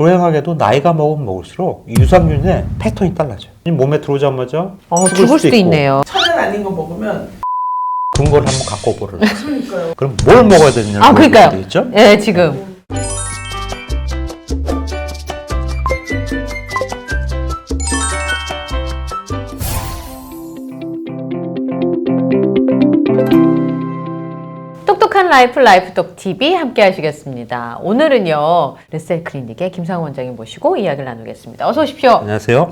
불행하게도 나이가 먹으면 먹을수록 이 유산균의 패턴이 달라져요. 몸에 들어오자마자 죽을 수도 있네요. 천연 아닌 거 먹으면 근거를 한번 갖고 오보를. 그러니까요. 그럼 뭘 먹어야 되느냐를 그러니까요. 되겠죠? 네, 지금. 똑똑한 라이프톡 TV 함께 하시겠습니다. 오늘은요, 르셀 클리닉의 김상원 원장님 모시고 이야기를 나누겠습니다. 어서 오십시오. 안녕하세요.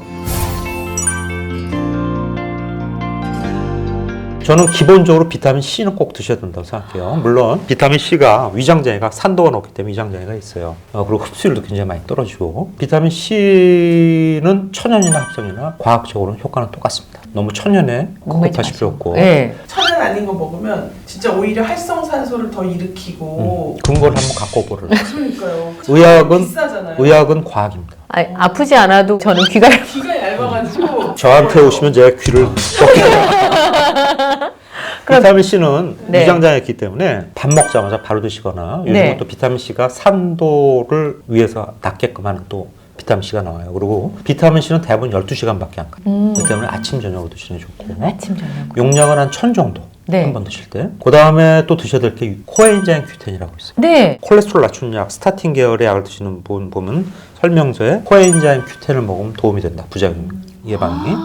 저는 기본적으로 비타민 C는 꼭 드셔야 된다고 생각해요. 물론 비타민 C가 위장장애가 산도가 높기 때문에 위장장애가 있어요. 그리고 흡수율도 굉장히 많이 떨어지고, 비타민 C는 천연이나 합성이나 과학적으로는 효과는 똑같습니다. 너무 천연에 급급하실 필요 없고. 네. 천연 아닌 거 먹으면 진짜 오히려 활성산소를 더 일으키고 근거를 한번 갖고 오보를. 그러니까요. 의학은 비싸잖아요. 의학은 과학입니다. 아프지 않아도 저는 귀가 귀가 얇아가지고 저한테 오시면 제가 귀를 비타민 C는 네. 위장장애 있기 때문에 밥 먹자마자 바로 드시거나, 요즘은 네. 또 비타민 C가 산도를 위해서 낫게끔 하는 또 비타민 C가 나와요. 그리고 비타민 C는 대부분 12시간밖에 안 가요. 그렇기 때문에 아침 저녁으로 드시는 게 좋고, 아침 저녁. 용량은 한 1000 정도 네. 한 번 드실 때. 그 다음에 또 드셔야 될 게 코엔자임 Q10이라고 있어요. 네. 콜레스테롤 낮추는 약, 스타틴 계열의 약을 드시는 분 보면 설명서에 코엔자임 Q10을 먹으면 도움이 된다. 부작용 예방이.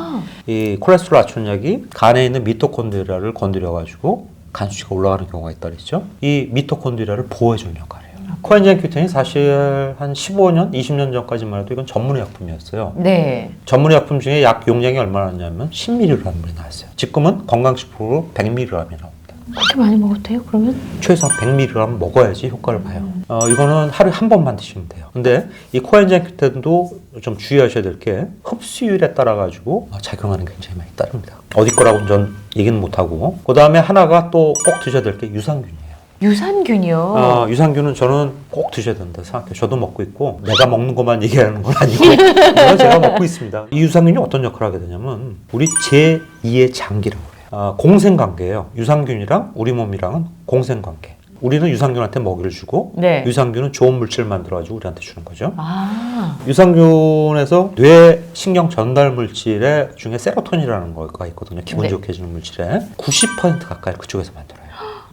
이 콜레스테롤 낮추는 약이 간에 있는 미토콘드리아를 건드려가지고 간 수치가 올라가는 경우가 있다 그랬죠. 이 미토콘드리아를 보호해주는 역할이에요. 코엔자임 Q10이 사실 한 15년, 20년 전까지만 해도 이건 전문의약품이었어요. 네. 전문의약품 중에 약 용량이 얼마나냐면 10mg이 나왔어요. 지금은 건강식품으로 100mg이 나옵니다. 그렇게 많이 먹어도 돼요, 그러면? 최소한 100mg 먹어야지 효과를 봐요. 이거는 하루에 한 번만 드시면 돼요. 근데 이 코엔자임 Q10도 좀 주의하셔야 될 게 흡수율에 따라 가지고 작용하는 게 굉장히 많이 따릅니다. 어디 거라고는 전 얘기는 못하고. 그 다음에 하나가 또 꼭 드셔야 될 게 유산균이에요. 유산균이요? 유산균은 저는 꼭 드셔야 된다 생각해요. 저도 먹고 있고, 내가 먹는 것만 얘기하는 건 아니고 이건 제가 먹고 있습니다. 이 유산균이 어떤 역할을 하게 되냐면 우리 제2의 장기라고 해요. 공생관계예요. 유산균이랑 우리 몸이랑은 공생관계. 우리는 유산균한테 먹이를 주고, 네. 유산균은 좋은 물질을 만들어가지고 우리한테 주는 거죠. 아. 유산균에서 뇌 신경 전달 물질의 중에 세로토닌이라는 거가 있거든요. 기분 네. 좋게 해주는 물질에 90% 가까이 그쪽에서 만들어요.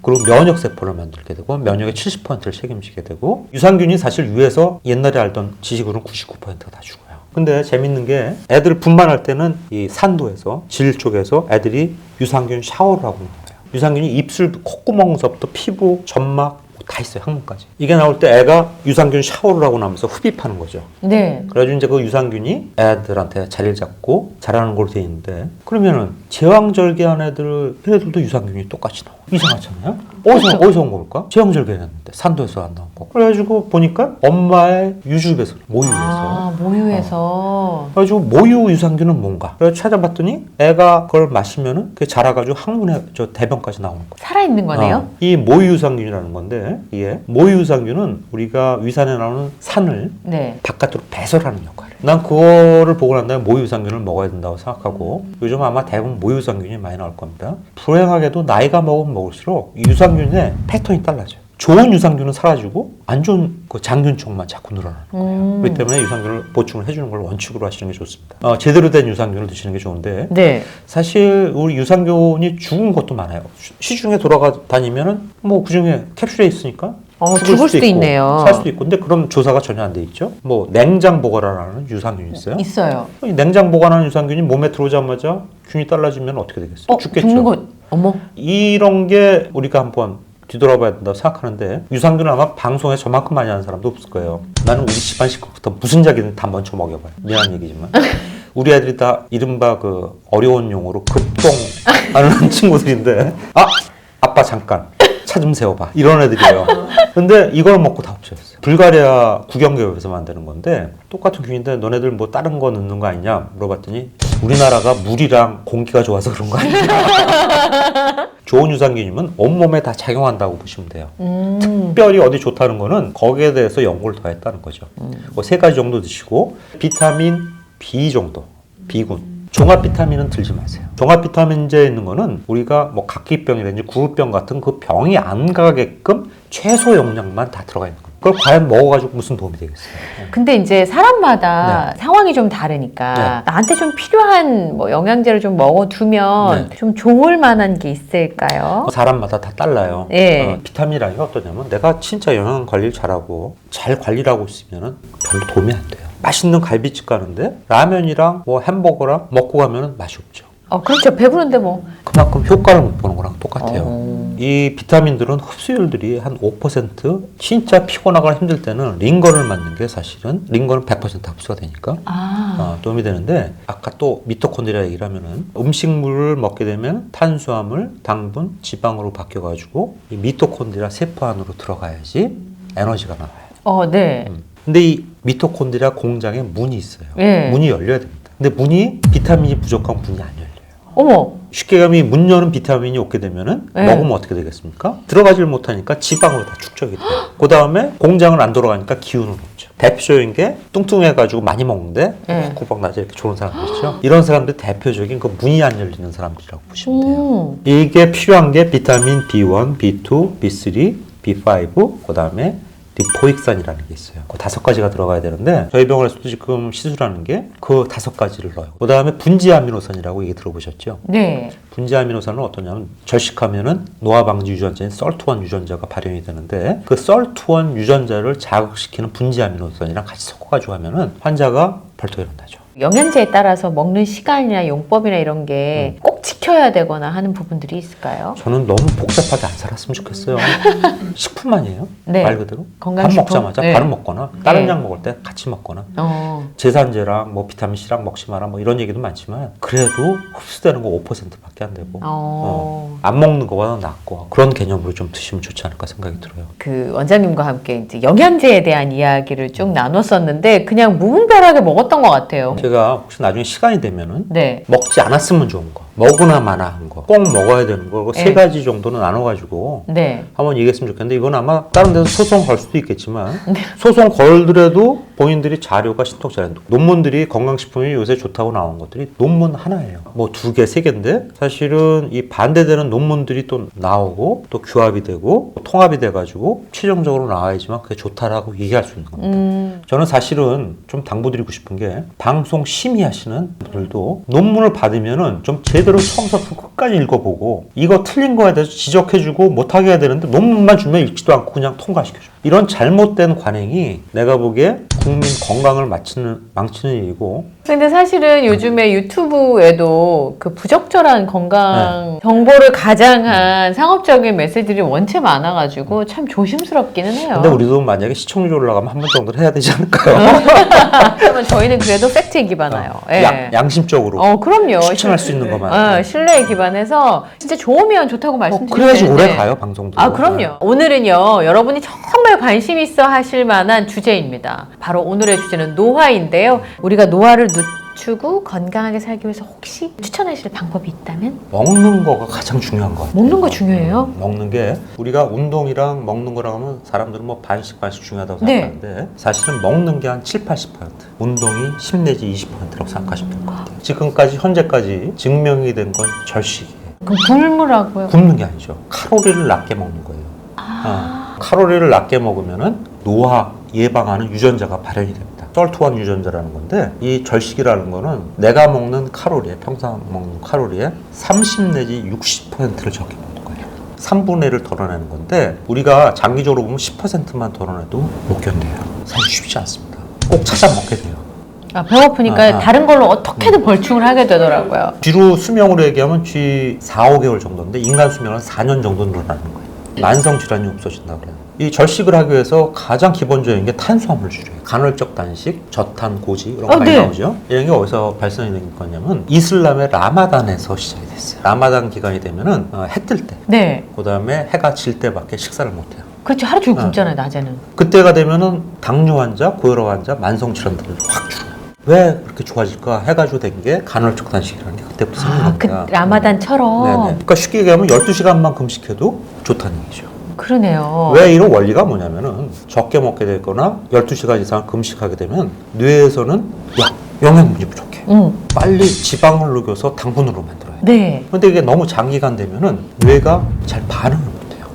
그리고 면역세포를 만들게 되고, 면역의 70%를 책임지게 되고, 유산균이 사실 위에서 옛날에 알던 지식으로는 99%가 다 죽어요. 근데 재밌는 게 애들 분만할 때는 이 산도에서 질 쪽에서 애들이 유산균 샤워를 하고 있는 거예요. 유산균이 입술 콧구멍서부터 피부, 점막 다 있어요. 항문까지. 이게 나올 때 애가 유산균 샤워를 하고 나면서 흡입하는 거죠. 네. 그래가지고 이제 그 유산균이 애들한테 자리를 잡고 자라는 걸로 돼 있는데, 그러면은 제왕절개한 애들도 유산균이 똑같이 나와. 이상하잖아요? 어디서 온 걸까? 제왕절개했는데 산도에서 안 나온 거. 그래가지고 보니까 엄마의 유주배설, 모유에서. 모유에서. 그래가지고 모유 유산균은 뭔가? 그래서 찾아봤더니 애가 그걸 마시면은 그게 자라가지고 항문에 저 대변까지 나오는 거야. 살아있는 거네요? 이 모유 유산균이라는 건데, 이게 모유 유산균은 우리가 위산에 나오는 산을 네. 바깥으로 배설하는 역할이에요. 난 그거를 보고 난 다음에 모유 유산균을 먹어야 된다고 생각하고, 요즘 아마 대부분 모유 유산균이 많이 나올 겁니다. 불행하게도 나이가 먹으면 먹을수록 이 유산균의 패턴이 달라져요. 좋은 유산균은 사라지고 안 좋은 그 장균 쪽만 자꾸 늘어나는 거예요. 그렇기 때문에 유산균을 보충을 해주는 걸 원칙으로 하시는 게 좋습니다. 제대로 된 유산균을 드시는 게 좋은데, 네. 사실 우리 유산균이 죽은 것도 많아요. 시중에 돌아다니면은 뭐 그중에 캡슐에 있으니까 죽을 수도 있고, 있네요. 살 수도 있고. 근데 그런 조사가 전혀 안 돼 있죠. 뭐 냉장 보관하는 유산균이 있어요. 있어요. 이 냉장 보관하는 유산균이 몸에 들어오자마자 균이 달라지면 어떻게 되겠어요? 죽겠죠. 죽는 거, 어머. 이런 게 우리가 한번 뒤돌아봐야 된다고 생각하는데, 유산균은 아마 방송에 저만큼 많이 하는 사람도 없을 거예요. 나는 우리 집안 식구부터 무슨 약이든 다 먼저 먹여봐요. 미안한 얘기지만. 우리 애들이 다 이른바 그 어려운 용어로 급동하는 친구들인데, 아빠 잠깐 차 좀 세워봐, 이런 애들이에요. 근데 이걸 먹고 다 없어졌어요. 불가리아 구경개업에서 만드는 건데, 똑같은 균인데 너네들 뭐 다른 거 넣는 거 아니냐 물어봤더니, 우리나라가 물이랑 공기가 좋아서 그런 거 아니냐. 좋은 유산균이면 온몸에 다 작용한다고 보시면 돼요. 특별히 어디 좋다는 거는 거기에 대해서 연구를 더 했다는 거죠. 뭐 3가지 정도 드시고, 비타민 B 정도, B군. 종합 비타민은 들지 마세요. 종합 비타민제에 있는 거는 우리가 뭐 각기병이라든지 구루병 같은 그 병이 안 가게끔 최소 용량만 다 들어가 있는 겁니다. 그걸 과연 먹어가지고 무슨 도움이 되겠어요? 근데 이제 사람마다 상황이 좀 다르니까 나한테 좀 필요한 뭐 영양제를 좀 먹어두면 좀 좋을 만한 게 있을까요? 사람마다 다 달라요. 예. 비타민이라는 게 어떠냐면 내가 진짜 영양 관리를 잘하고 잘 관리를 하고 있으면 별로 도움이 안 돼요. 맛있는 갈비집 가는데 라면이랑 뭐 햄버거랑 먹고 가면 맛이 없죠. 그렇죠. 배부른데 뭐. 그만큼 효과를 못 보는 거랑 똑같아요. 이 비타민들은 흡수율들이 한 5%, 진짜 피곤하거나 힘들 때는 링거를 맞는 게 사실은 링거는 100% 흡수가 되니까 도움이 되는데, 아까 또 미토콘드리아 얘기를 하면은 음식물을 먹게 되면 탄수화물, 당분, 지방으로 바뀌어가지고 이 미토콘드리아 세포 안으로 들어가야지 에너지가 나와요. 네. 근데 이 미토콘드리아 공장에 문이 있어요. 예. 문이 열려야 됩니다. 근데 문이 비타민이 부족한 문이 안 열려요. 어머. 쉽게 가면 문 여는 비타민이 없게 되면은 먹으면 어떻게 되겠습니까? 들어가질 못하니까 지방으로 다 축적이 돼요. 그 다음에 공장을 안 돌아가니까 기운은 없죠. 대표적인 게 뚱뚱해가지고 많이 먹는데 구박 나지 이렇게 좋은 사람들 있죠. 이런 사람들 대표적인 그 문이 안 열리는 사람들이라고 보시면 돼요. 이게 필요한 게 비타민 B1, B2, B3, B5, 그 다음에 리포익산이라는 게 있어요. 그 5가지가 들어가야 되는데 저희 병원에서도 지금 시술하는 게 그 5가지를 넣어요. 그 다음에 분지아미노산이라고 얘기 들어보셨죠? 네. 분지아미노산은 어떠냐면 절식하면은 노화 방지 유전자인 썰투원 유전자가 발현이 되는데 그 썰투원 유전자를 자극시키는 분지아미노산이랑 같이 섞어가지고 하면은 환자가 벌떡 일어나죠. 영양제에 따라서 먹는 시간이나 용법이나 이런 게 꼭 지켜야 되거나 하는 부분들이 있을까요? 저는 너무 복잡하게 안 살았으면 좋겠어요. 식품 아니에요? 네. 말 그대로. 밥 건강식품? 먹자마자 네. 바로 먹거나 다른 네. 약 먹을 때 같이 먹거나 제산제랑 뭐 비타민C랑 먹지 마라 뭐 이런 얘기도 많지만 그래도 흡수되는 거 5%밖에 안 되고 안 먹는 거보다 낫고 그런 개념으로 좀 드시면 좋지 않을까 생각이 들어요. 그 원장님과 함께 이제 영양제에 대한 이야기를 쭉 나눴었는데 그냥 무분별하게 먹었던 것 같아요. 제가 혹시 나중에 시간이 되면은 네. 먹지 않았으면 좋은 거, 먹으나 마나 한 거, 꼭 먹어야 되는 거, 세 가지 정도는 나눠가지고 네. 한번 얘기했으면 좋겠는데 이건 아마 다른 데서 소송 걸 수도 있겠지만 소송 걸더라도 본인들이 자료가 신통치 않아요. 논문들이 건강식품이 요새 좋다고 나온 것들이 논문 하나예요. 뭐 2개, 3개인데 사실은 이 반대되는 논문들이 또 나오고 또 규합이 되고 통합이 돼가지고 최종적으로 나와야지만 그게 좋다라고 얘기할 수 있는 겁니다. 저는 사실은 좀 당부드리고 싶은 게 방송 심의하시는 분들도 논문을 받으면은 좀 제대로 처음부터 끝까지 읽어보고 이거 틀린 거에 대해서 지적해주고 못하게 해야 되는데 논문만 주면 읽지도 않고 그냥 통과시켜줘. 이런 잘못된 관행이 내가 보기에 국민 건강을 망치는 일이고. 근데 사실은 요즘에 유튜브에도 그 부적절한 건강 정보를 가장한 상업적인 메시지들이 원체 많아가지고 참 조심스럽기는 해요. 근데 우리도 만약에 시청률 올라가면 한 번 정도는 해야 되지 않을까요? 그러면 저희는 그래도 팩트에 기반해요. 양심적으로. 그럼요. 추천할 수 있는 것만. 신뢰에 기반해서 진짜 좋으면 좋다고 말씀드리는데. 그래야지 오래 가요, 방송도. 그럼요. 오늘은요, 여러분이 정말 관심 있어 하실 만한 주제입니다. 바로 오늘의 주제는 노화인데요. 우리가 노화를 늦추고 건강하게 살기 위해서 혹시 추천하실 방법이 있다면? 먹는 거가 가장 중요한 것 같아요. 먹는 거 중요해요? 먹는 게 우리가 운동이랑 먹는 거랑 하면 사람들은 뭐 반씩 중요하다고 생각하는데 사실은 먹는 게 한 7-80%, 운동이 10 내지 20%라고 생각하시면 될 것 같아요. 지금까지 현재까지 증명이 된 건 절식이에요. 그럼 굶으라고요? 굶는 게 아니죠. 칼로리를 낮게 먹는 거예요. 칼로리를 낮게 먹으면은 노화 예방하는 유전자가 발현이 됩니다. 썰투원 유전자라는 건데 이 절식이라는 거는 내가 먹는 칼로리에 평상 먹는 칼로리에 30 내지 60%를 적게 먹는 거예요. 3분의 1을 덜어내는 건데 우리가 장기적으로 보면 10%만 덜어내도 못 견뎌요. 사실 쉽지 않습니다. 꼭 찾아 먹게 돼요. 배고프니까 다른 걸로 어떻게든 벌충을 하게 되더라고요. 쥐로 수명으로 얘기하면 쥐 4-5개월 정도인데 인간 수명은 4년 정도 늘어나는 거예요. 만성 질환이 없어진다 그래요. 이 절식을 하기 위해서 가장 기본적인 게 탄수화물주예요. 간헐적 단식, 저탄, 고지 이런 거 많이 나오죠. 이런 게 어디서 발생이 된 거냐면 이슬람의 라마단에서 시작이 됐어요. 라마단 기간이 되면은 해 뜰 때, 그다음에 해가 질 때밖에 식사를 못 해요. 그렇죠. 하루 종일 굶잖아요, 낮에는. 그때가 되면은 당뇨 환자, 고혈압 환자, 만성 질환들이 확 줄어요. 왜 그렇게 좋아질까 해가지고 된 게 간헐적 단식이라는 게 그때부터 생긴 겁니다. 그 라마단처럼. 네네. 그러니까 쉽게 얘기하면 12시간만 금식해도 좋다는 얘기죠. 그러네요. 왜 이런 원리가 뭐냐면은 적게 먹게 되거나 12시간 이상 금식하게 되면 뇌에서는 영양분이 부족해. 빨리 지방을 녹여서 당분으로 만들어야 돼. 네. 근데 이게 너무 장기간 되면은 뇌가 잘 반응을 못 해요.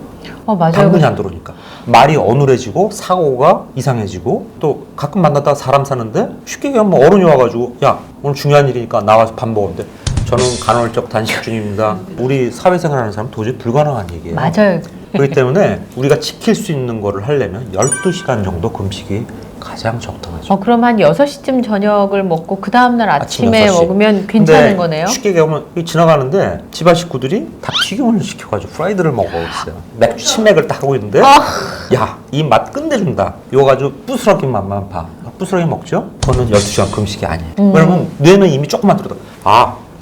맞아요. 당분이 안 들어오니까. 말이 어눌해지고 사고가 이상해지고 또 가끔 만나다가 사람 사는데 쉽게 얘기하면 뭐 어른이 와가지고 야 오늘 중요한 일이니까 나와서 밥 먹었는데 저는 간헐적 단식 중입니다. 우리 사회생활하는 사람 도저히 불가능한 얘기예요. 맞아요. 그렇기 때문에 우리가 지킬 수 있는 거를 하려면 12시간 정도 금식이 가장 적당하죠. 그럼 한 6시쯤 저녁을 먹고 그 다음날 아침 아침에 6시. 먹으면 괜찮은 근데 거네요? 쉽게 얘기하면 지나가는데 집안 식구들이 다 튀김을 시켜가지고 프라이드를 먹고 있어요. 맥주 치맥을 딱 하고 있는데 야, 이 맛 끝내준다. 이거 가지고 부스러기 맛만 봐. 부스러기 먹죠? 그거는 12시간 금식이 아니에요. 왜냐면 뇌는 이미 조금만 들어다.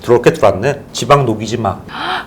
들어올 게 들어왔네. 지방 녹이지 마.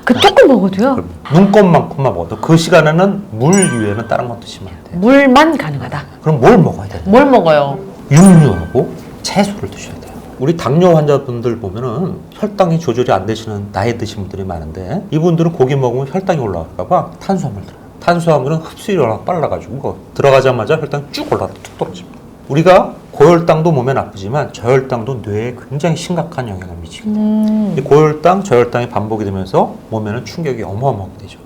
그 조금 먹어도요? 눈곱만큼만 먹어도 그 시간에는 물 이외에는 다른 거 드시면 안 돼요. 물만 가능하다. 그럼 뭘 먹어야 되나? 뭘 먹어요? 육류하고 채소를 드셔야 돼요. 우리 당뇨 환자분들 보면은 혈당이 조절이 안 되시는 나이 드신 분들이 많은데 이분들은 고기 먹으면 혈당이 올라갈까봐 탄수화물 들어요. 탄수화물은 흡수율이 워낙 빨라가지고 들어가자마자 혈당이 쭉 올라가 툭 떨어집니다. 우리가 고혈당도 몸에 나쁘지만 저혈당도 뇌에 굉장히 심각한 영향을 미치거든요. 이 고혈당, 저혈당이 반복이 되면서 몸에는 충격이 어마어마하게 되죠.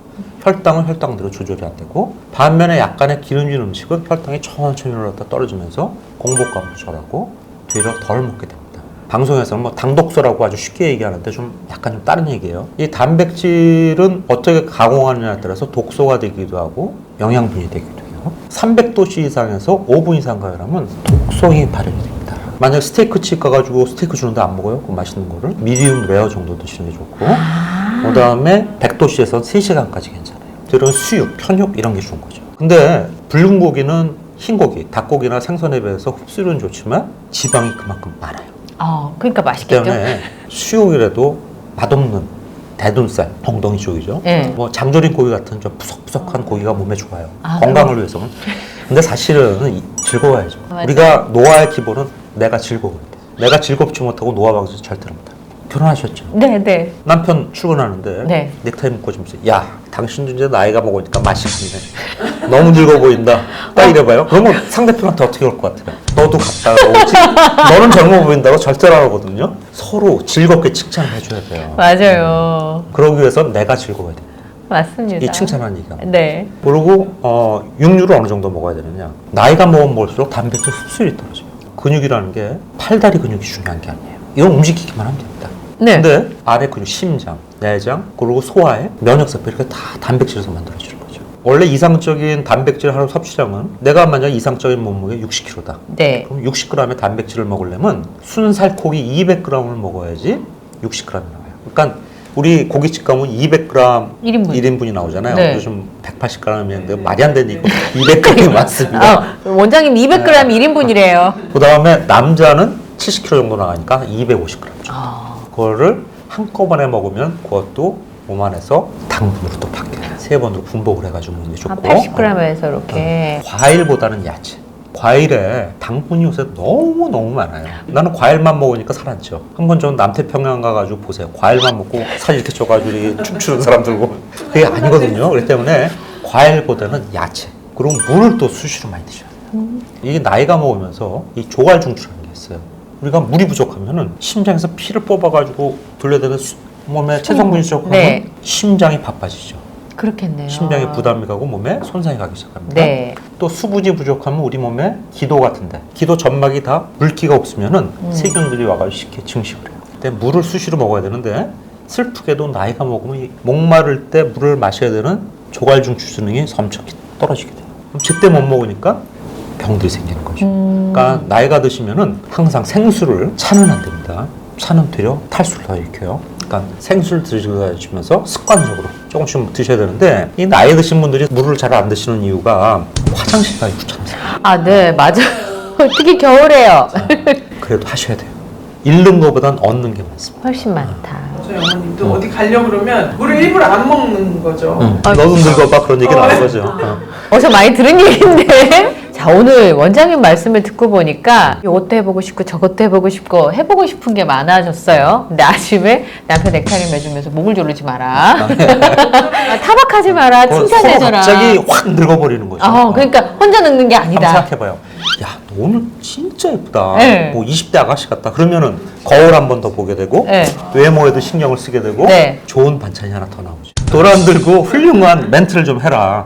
혈당은 혈당대로 조절이 안 되고 반면에 약간의 기름진 음식은 혈당이 천천히 올라갔다 떨어지면서 공복감도 절하고 되려 덜 먹게 됩니다. 방송에서는 뭐 당독소라고 아주 쉽게 얘기하는데 좀 약간 좀 다른 얘기예요. 이 단백질은 어떻게 가공하느냐에 따라서 독소가 되기도 하고 영양분이 되기도 해요. 300도씨 이상에서 5분 이상 가열하면 독성이 발현이 됩니다. 만약 스테이크 집 가가지고 스테이크 주는데 안 먹어요? 그 맛있는 거를 미디움 레어 정도 드시는 게 좋고 그 다음에 100도씨에서 3시간까지 괜찮아요. 이런 수육, 편육 이런 게 좋은 거죠. 근데 붉은 고기는 흰 고기, 닭고기나 생선에 비해서 흡수율은 좋지만 지방이 그만큼 많아요. 그러니까 맛있겠죠? 때문에 수육이라도 맛없는 대둔살, 엉덩이 쪽이죠. 네. 뭐 장조림 고기 같은 좀 푸석푸석한 고기가 몸에 좋아요. 아, 건강을 위해서는. 근데 사실은 즐거워야죠. 맞아요. 우리가 노화의 기본은 내가 즐거워야 돼. 내가 즐겁지 못하고 노화 방송 절대로 못해. 결혼하셨죠? 네. 남편 출근하는데 네. 넥타이 묶고 좀 야, 당신도 이제 나이가 먹으니까 맛이 갔네. 너무 즐거워 보인다. 딱 이래봐요. 그러면 상대편한테 어떻게 올 것 같아요? 너도 갔다가 오지? 너는 젊어 보인다고 절대로 안 하거든요. 서로 즐겁게 칭찬을 해줘야 돼요. 맞아요. 그러기 위해서 내가 즐거워야 돼요. 맞습니다. 이 칭찬하는 얘기가. 네. 그리고 육류를 어느 정도 먹어야 되느냐. 나이가 먹으면 먹을수록 단백질 흡수율이 떨어져요. 근육이라는 게 팔다리 근육이 중요한 게 아니에요. 이건 움직이기만 하면 됩니다. 네. 근데 아래 근육, 심장, 내장, 그리고 소화에 면역세포 이렇게 다 단백질에서 만들어지는 거죠. 원래 이상적인 단백질 하루 섭취량은 내가 만약 이상적인 몸무게 60kg다. 네. 그럼 60g의 단백질을 먹으려면 순살코기 200g을 먹어야지 60g이 나와요. 그러니까 우리 고깃집 가면 200g 1인분이 나오잖아요. 네. 요즘 180g인데 말이 안 되니까 200g이 맞습니다. 원장님 200g 1인분이래요. 그 다음에 남자는 70kg 정도 나가니까 250g죠. 그거를 한꺼번에 먹으면 그것도 몸 안에서 당분으로 또 바뀌어요. 3번으로 분복을 해가지고 먹는 게 좋고. 80g에서 이렇게. 과일보다는 야채. 과일에 당분이 요새 너무 많아요. 나는 과일만 먹으니까 살았죠. 한번 전 남태평양 가가지고 보세요. 과일만 먹고 사진 이렇게 쪄가지고 춤추는 사람들 보면 그게 아니거든요. 그렇기 때문에 과일보다는 야채. 그리고 물을 또 수시로 많이 드셔야 돼요. 이게 나이가 먹으면서 이 조갈중추라는 게 있어요. 우리가 물이 부족하면은 심장에서 피를 뽑아가지고 돌려대는 몸에 체성분이 부족하면 네. 심장이 바빠지죠. 그렇겠네요. 심장에 부담이 가고 몸에 손상이 가기 시작합니다. 네. 또 수분이 부족하면 우리 몸에 기도 같은데 기도 점막이 다 물기가 없으면은 세균들이 와가지고 쉽게 증식을 해요. 근데 물을 수시로 먹어야 되는데 슬프게도 나이가 먹으면 이 목마를 때 물을 마셔야 되는 조갈중추 수능이 섬찟히 떨어지게 돼요. 그럼 제때 못 먹으니까 병들이 생기는 거죠. 그러니까 나이가 드시면은 항상 생수를 차는 안 됩니다. 차는 되려 탈수를 더 일으켜요. 그러니까 생수를 드시면서 습관적으로 조금씩 드셔야 되는데 이 나이 드신 분들이 물을 잘 안 드시는 이유가 화장실 가기 귀찮아요. 네, 맞아요. 특히 겨울에요. 그래도 하셔야 돼요. 잃는 것보단 얻는 게 많습니다. 훨씬 많다. 저희 어머님도 어디 가려고 그러면 물을 일부러 안 먹는 거죠. 너도 늙어봐 그런 얘기 나온 거죠. 어서 많이 들은 얘기인데. 자, 오늘 원장님 말씀을 듣고 보니까 이것도 해보고 싶고 저것도 해보고 싶고 해보고 싶은 게 많아졌어요. 근데 아침에 남편 넥타이를 매주면서 목을 조르지 마라. 타박하지 마라. 칭찬해줘라. 갑자기 확 늙어버리는 거죠. 그러니까 혼자 늙는 게 한번 아니다. 생각해봐요. 야, 너 오늘 진짜 예쁘다. 네. 뭐 20대 아가씨 같다. 그러면은 거울 한 번 더 보게 되고 네. 외모에도 신경을 쓰게 되고 네. 좋은 반찬이 하나 더 나오죠. 도란 들고 훌륭한 멘트를 좀 해라.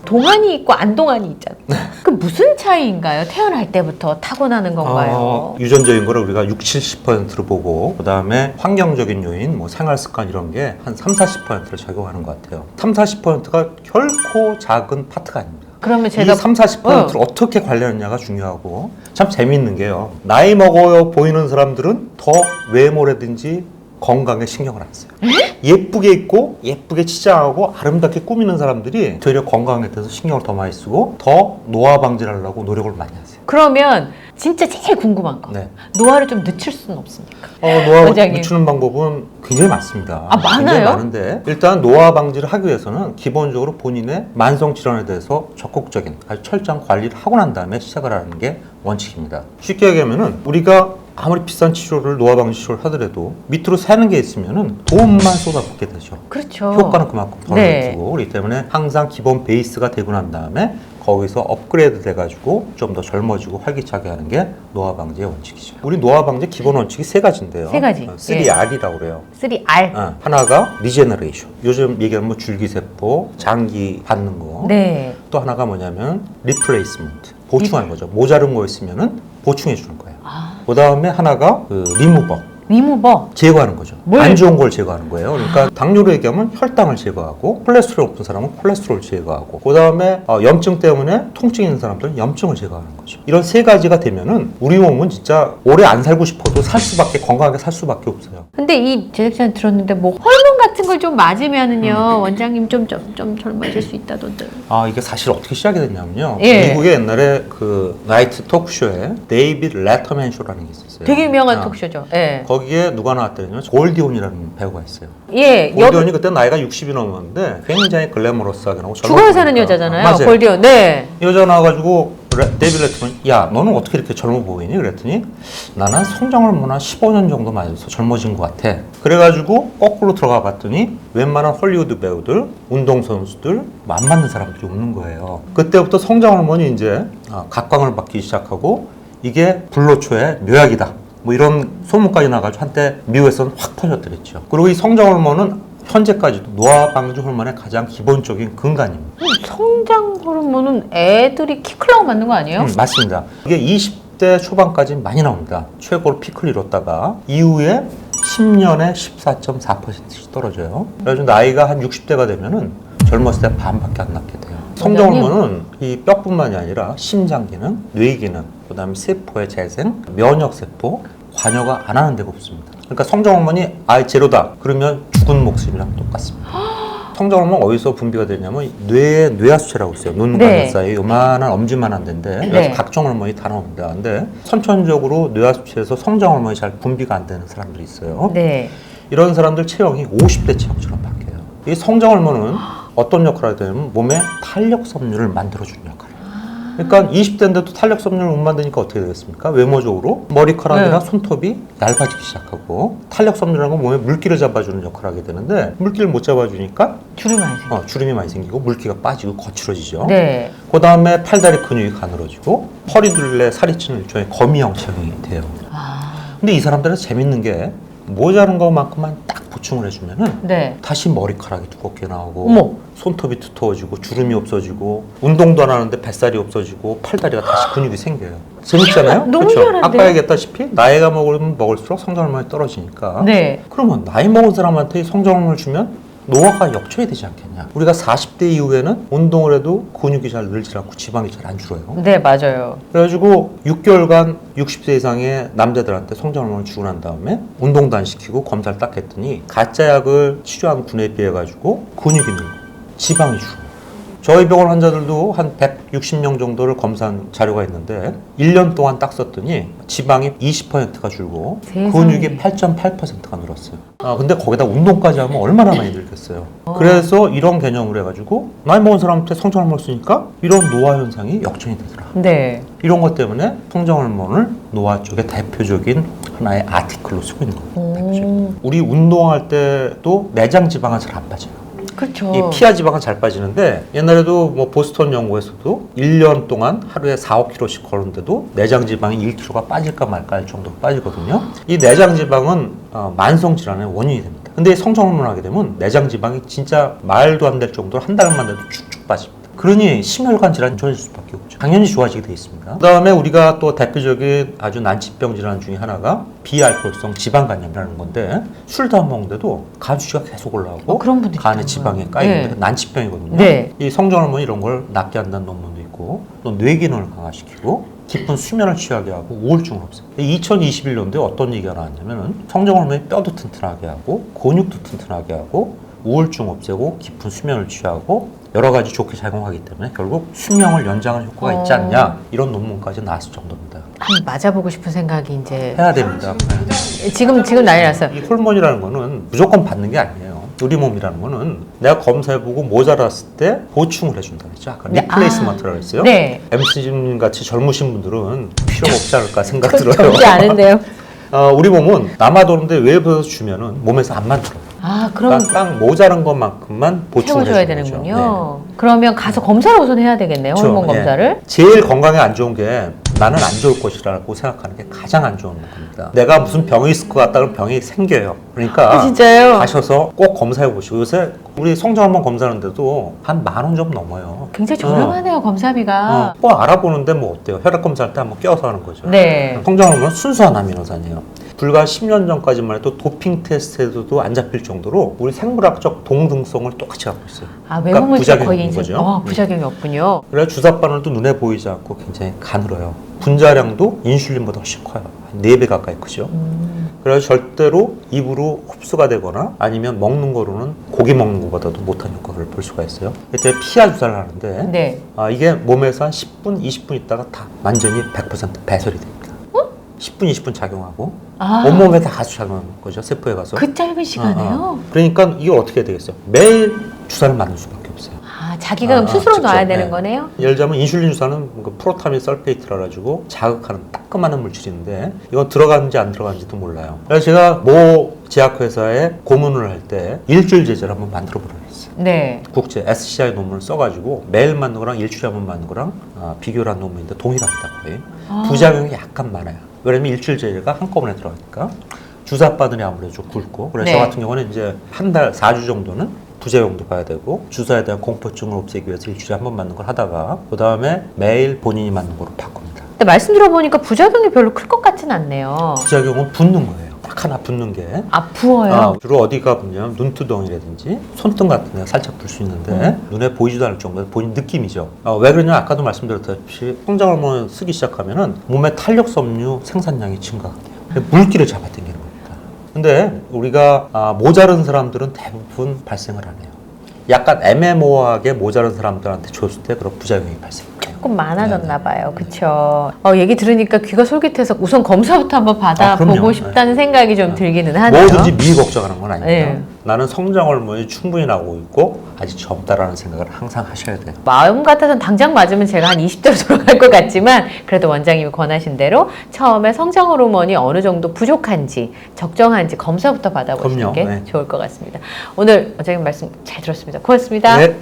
동안이 있고 안동안이 있잖아. 그 무슨 차이인가요? 태어날 때부터 타고나는 건가요? 유전적인 거를 우리가 60-70%로 보고 그다음에 환경적인 요인, 뭐 생활 습관 이런 게 한 30-40%를 작용하는 것 같아요. 30-40%가 결코 작은 파트가 아닙니다. 그러면 이 제가 30-40%를 어떻게 관리하느냐가 중요하고 참 재미있는 게요. 나이 먹어 보이는 사람들은 더 외모라든지 건강에 신경을 안 써요. 예쁘게 입고 예쁘게 치장하고 아름답게 꾸미는 사람들이 되려 건강에 대해서 신경을 더 많이 쓰고 더 노화 방지를 하려고 노력을 많이 하세요. 그러면 진짜 제일 궁금한 거. 네. 노화를 좀 늦출 수는 없습니까? 노화 원장님. 늦추는 방법은 굉장히 많습니다. 아, 많아요? 굉장히 많은데 일단 노화 방지를 하기 위해서는 기본적으로 본인의 만성 질환에 대해서 적극적인 아주 철저한 관리를 하고 난 다음에 시작을 하는 게 원칙입니다. 쉽게 얘기하면은 우리가 아무리 비싼 치료를 노화 방지 치료를 하더라도 밑으로 새는 게 있으면은 돈만 쏟아붓게 되죠. 그렇죠. 효과는 그만큼 덜 네. 주고 그렇기 때문에 항상 기본 베이스가 되고 난 다음에 거기서 업그레이드 돼가지고 좀 더 젊어지고 활기차게 하는 게 노화 방지의 원칙이죠. 우리 노화 방지 기본 원칙이 세 가지인데요. 세 가지. 3R이라고 그래요. 3R. 하나가 리제너레이션. 요즘 얘기하면 뭐 줄기세포, 장기 받는 거. 네. 또 하나가 뭐냐면 리플레이스먼트. 보충하는 거죠. 모자른 거 있으면은 보충해 주는 거예요. 그 다음에 하나가 리무버. 리무버. 제거하는 거죠. 뭘? 안 좋은 걸 제거하는 거예요. 그러니까 당뇨로 얘기하면 혈당을 제거하고 콜레스테롤 높은 사람은 콜레스테롤 제거하고 그 다음에 염증 때문에 통증 있는 사람들은 염증을 제거하는 거죠. 이런 세 가지가 되면은 우리 몸은 진짜 오래 안 살고 싶어도 살 수밖에 건강하게 살 수밖에 없어요. 근데 이 제작자는 들었는데 뭐 호르몬 같은 걸 좀 맞으면은요 원장님 좀 젊어질 수 있다던데. 이게 사실 어떻게 시작이 됐냐면요. 예. 미국의 옛날에 그 나이트 토크쇼에 데이비드 레터맨 쇼라는 게 있었어요. 되게 유명한 토크쇼죠. 예. 거기에 누가 나왔더니요. 골디온이라는 배우가 있어요. 예. 골디온이 그때 나이가 60이 넘었는데 굉장히 글래머러스하게 나오고 죽어야 사는 여자잖아요. 맞아요. 골디온. 네. 이 여자 나와가지고 데이비드 레터맨 야 너는 어떻게 이렇게 젊어 보이니? 그랬더니 나는 성장호르몬 15년 정도 맞아서 젊어진 것 같아. 그래가지고 거꾸로 들어가 봤더니 웬만한 헐리우드 배우들, 운동선수들 안 맞는 사람들이 없는 거예요. 그때부터 성장호르몬이 이제 각광을 받기 시작하고 이게 불로초의 묘약이다. 뭐 이런 소문까지 나가지고 한때 미국에서는 확 퍼졌더랬죠. 그리고 이 성장호르몬은 현재까지도 노화 방지 호르몬의 가장 기본적인 근간입니다. 성장 호르몬은 애들이 키 크려고 맞는 거 아니에요? 맞습니다. 이게 20대 초반까지 많이 나옵니다. 최고로 피크를 이뤘다가 이후에 10년에 14.4%씩 떨어져요. 그래서 나이가 한 60대가 되면은 젊었을 때 반밖에 안 낳게 돼요. 성장 호르몬은 이 뼈뿐만이 아니라 심장 기능, 뇌 기능, 그다음에 세포의 재생, 면역 세포, 관여가 안 하는 데가 없습니다. 그러니까 성장 호르몬이 아예 제로다. 그러면 죽은 목숨이랑 똑같습니다. 성장 호르몬 어디서 분비가 되냐면 뇌에 뇌하수체라고 있어요. 눈과 네. 눈 사이 요만한 엄지만한 데인데 그래서 네. 각종 호르몬이 다 나옵니다. 근데 선천적으로 뇌하수체에서 성장 호르몬이 잘 분비가 안 되는 사람들이 있어요. 네. 이런 사람들 체형이 50대 체형처럼 바뀌어요. 이 성장 호르몬은 어떤 역할을 하게 되냐면 몸에 탄력 섬유를 만들어주는 역할을 해요. 그러니까 20대인데도 탄력 섬유를 못 만드니까 어떻게 되겠습니까? 외모적으로 머리카락이나 네. 손톱이 얇아지기 시작하고 탄력 섬유라는 건 몸에 물기를 잡아주는 역할을 하게 되는데 물기를 못 잡아주니까 주름 많이 생겨. 주름이 많이 생기고 물기가 빠지고 거칠어지죠. 네. 그 다음에 팔다리 근육이 가늘어지고 허리 둘레 살이 찌는 일종의 거미형 체형이 돼요. 근데 이 사람들은 재밌는 게 모자란 것만큼만 딱 보충을 해주면은 네. 다시 머리카락이 두껍게 나오고 어머. 손톱이 두터워지고 주름이 없어지고 운동도 안 하는데 뱃살이 없어지고 팔다리가 다시 근육이 생겨요. 재밌잖아요? 너무 그쵸? 희한한데요? 아까 얘기했다시피 나이가 먹으면 먹을수록 성장 호르몬이 떨어지니까 네. 그러면 나이 먹은 사람한테 성장 호르몬을 주면 노화가 역전이 되지 않겠냐. 우리가 40대 이후에는 운동을 해도 근육이 잘 늘지 않고 지방이 잘 안 줄어요. 네, 맞아요. 그래가지고 6개월간 60세 이상의 남자들한테 성장 호르몬을 주고 난 다음에 운동도 안 시키고 검사를 딱 했더니 가짜 약을 치료한 군에 비해 가지고 근육이 늘고 지방이 줄어요. 저희 병원 환자들도 한 160명 정도를 검사한 자료가 있는데 1년 동안 딱 썼더니 지방이 20%가 줄고 세상에. 근육이 8.8%가 늘었어요. 근데 거기다 운동까지 하면 얼마나 많이 늘겠어요. 그래서 이런 개념을 해가지고 나이 먹은 사람한테 성장 호르몬을 쓰니까 이런 노화 현상이 역전이 되더라. 네. 이런 것 때문에 성장 호르몬을 노화 쪽의 대표적인 하나의 아티클로 쓰고 있는 겁니다. 대표적인. 우리 운동할 때도 내장 지방은 잘 안 빠져요. 그렇죠. 이 피하 지방은 잘 빠지는데 옛날에도 뭐 보스턴 연구에서도 1년 동안 하루에 4, 5kg씩 걸었는데도 내장 지방이 1kg가 빠질까 말까 할 정도로 빠지거든요. 이 내장 지방은 만성 질환의 원인이 됩니다. 근데 성장호르몬 하게 되면 내장 지방이 진짜 말도 안 될 정도로 한 달만 돼도 축축 빠집니다. 그러니 심혈관 질환이 좋아질 수밖에 없죠. 당연히 좋아지게 돼 있습니다. 그 다음에 우리가 또 대표적인 아주 난치병 질환 중에 하나가 비알코올성 지방간염이라는 건데 술도 안 먹는데도 가주치가 계속 올라오고 그런 분들 간에 지방에 까이는데 네. 난치병이거든요. 난치병이거든요. 네. 이 성장호르몬 이런 걸 낫게 한다는 논문도 있고 또 뇌기능을 강화시키고 깊은 수면을 취하게 하고 우울증을 없애요. 2021년도에 어떤 얘기가 나왔냐면은 성장호르몬이 뼈도 튼튼하게 하고 근육도 튼튼하게 하고 우울증 없애고 깊은 수면을 취하고 여러 가지 좋게 작용하기 때문에 결국 수명을 연장하는 효과가 있지 않냐 이런 논문까지 나왔을 정도입니다. 한번 맞아보고 싶은 생각이 이제 해야 됩니다. 지금 난리 났어요. 이 호르몬이라는 거는 무조건 받는 게 아니에요. 우리 몸이라는 거는 내가 검사해보고 모자랐을 때 보충을 해준다 그랬죠. 아까 네, 리플레이스먼트라고 했어요. 네. MC님 같이 젊으신 분들은 필요가 없지 않을까 생각 그건 들어요. 적지 않은데요. 우리 몸은 남아도는데 외부에서 주면은 몸에서 안 만들어요. 아, 그럼 그러니까 딱 모자란 것만큼만 보충을 채워줘야 해주는 거죠. 되는군요. 그러면 가서 검사를 우선 해야 되겠네요. 그렇죠. 호르몬 검사를. 예. 제일 건강에 안 좋은 게 나는 안 좋을 것이라고 생각하는 게 가장 안 좋은 겁니다. 내가 무슨 병이 있을 것 같다 그러면 병이 생겨요. 그러니까 진짜요? 가셔서 꼭 검사해 보시고 요새 우리 성장호르몬 검사하는데도 한 10,000원 좀 넘어요. 굉장히 저렴하네요, 검사비가. 꼭 알아보는데 뭐 어때요? 혈액 검사할 때 한번 껴서 하는 거죠. 네. 성장호르몬은 순수한 아미노산이에요. 불과 10년 전까지만 해도 도핑 테스트에도 안 잡힐 정도로 우리 생물학적 동등성을 똑같이 갖고 있어요. 아, 그러니까 외모물질 부작용이 거의 있는 인생. 거죠. 부작용이 없군요. 그래서 주사 바늘도 눈에 보이지 않고 굉장히 가늘어요. 분자량도 인슐린보다 훨씬 커요. 한 4배 가까이 크죠. 그래서 절대로 입으로 흡수가 되거나 아니면 먹는 거로는 고기 먹는 것보다도 못한 효과를 볼 수가 있어요. 이때 피하 주사를 하는데 네. 이게 몸에서 한 10분, 20분 있다가 다 완전히 100% 배설이 됩니다. 10분, 20분 작용하고 온몸에 다 가서 작용하는 거죠. 세포에 가서. 그 짧은 시간에요? 그러니까 이걸 어떻게 해야 되겠어요? 매일 주사를 맞는 수밖에 없어요. 자기가 그럼 스스로 직접, 놔야 되는 네. 거네요? 예를 들자면 인슐린 주사는 뭔가 프로타민 설페이트라 가지고 자극하는 따끔한 물질인데 이건 들어가는지 안 들어가는지도 몰라요. 그래서 제가 모 제약회사에 고문을 할 때 일주일 제제를 한번 만들어 보라 했어요. 네. 국제 SCI 논문을 써가지고 매일 맞는 거랑 일주일에 한 번 맞는 거랑 비교를 한 논문인데 동일합니다 거의. 부작용이 약간 많아요. 왜냐면 일주일 제제가 한꺼번에 들어가니까 주사 바늘이 아무래도 좀 굵고 그래서 네. 저 같은 경우는 이제 한 달 4주 정도는 부작용도 봐야 되고 주사에 대한 공포증을 없애기 위해서 일주일에 한 번 맞는 걸 하다가 그 다음에 매일 본인이 맞는 거로 바꿉니다. 근데 말씀 들어보니까 부작용이 별로 클 것 같진 않네요. 부작용은 붓는 거예요. 딱 하나 붓는 게. 부어요? 주로 어디가 붓냐면 눈두덩이라든지 손등 같은 데가 살짝 불 수 있는데 눈에 보이지도 않을 정도로 본인 느낌이죠. 왜 그러냐 아까도 말씀드렸다시피 성장호르몬을 쓰기 시작하면은 몸의 탄력 섬유 생산량이 증가가 돼요. 물기를 잡아당기는 겁니다. 근데 우리가 모자른 사람들은 대부분 발생을 안 해요. 약간 애매모호하게 모자른 사람들한테 줬을 때 그런 부작용이 발생해요. 조금 많아졌나 봐요. 그쵸? 얘기 들으니까 귀가 솔깃해서 우선 검사부터 한번 받아보고 그럼요. 싶다는 생각이 좀 들기는 하네요. 뭐든지 미리 걱정하는 건 아닙니다. 네. 나는 성장호르몬이 충분히 나오고 있고 아직 젊다라는 생각을 항상 하셔야 돼요. 마음 같아서는 당장 맞으면 제가 한 20대로 돌아갈 것 같지만 그래도 원장님이 권하신 대로 처음에 성장 호르몬이 어느 정도 부족한지 적정한지 검사부터 받아보시는 그럼요. 게 네. 좋을 것 같습니다. 오늘 원장님 말씀 잘 들었습니다. 고맙습니다. 네.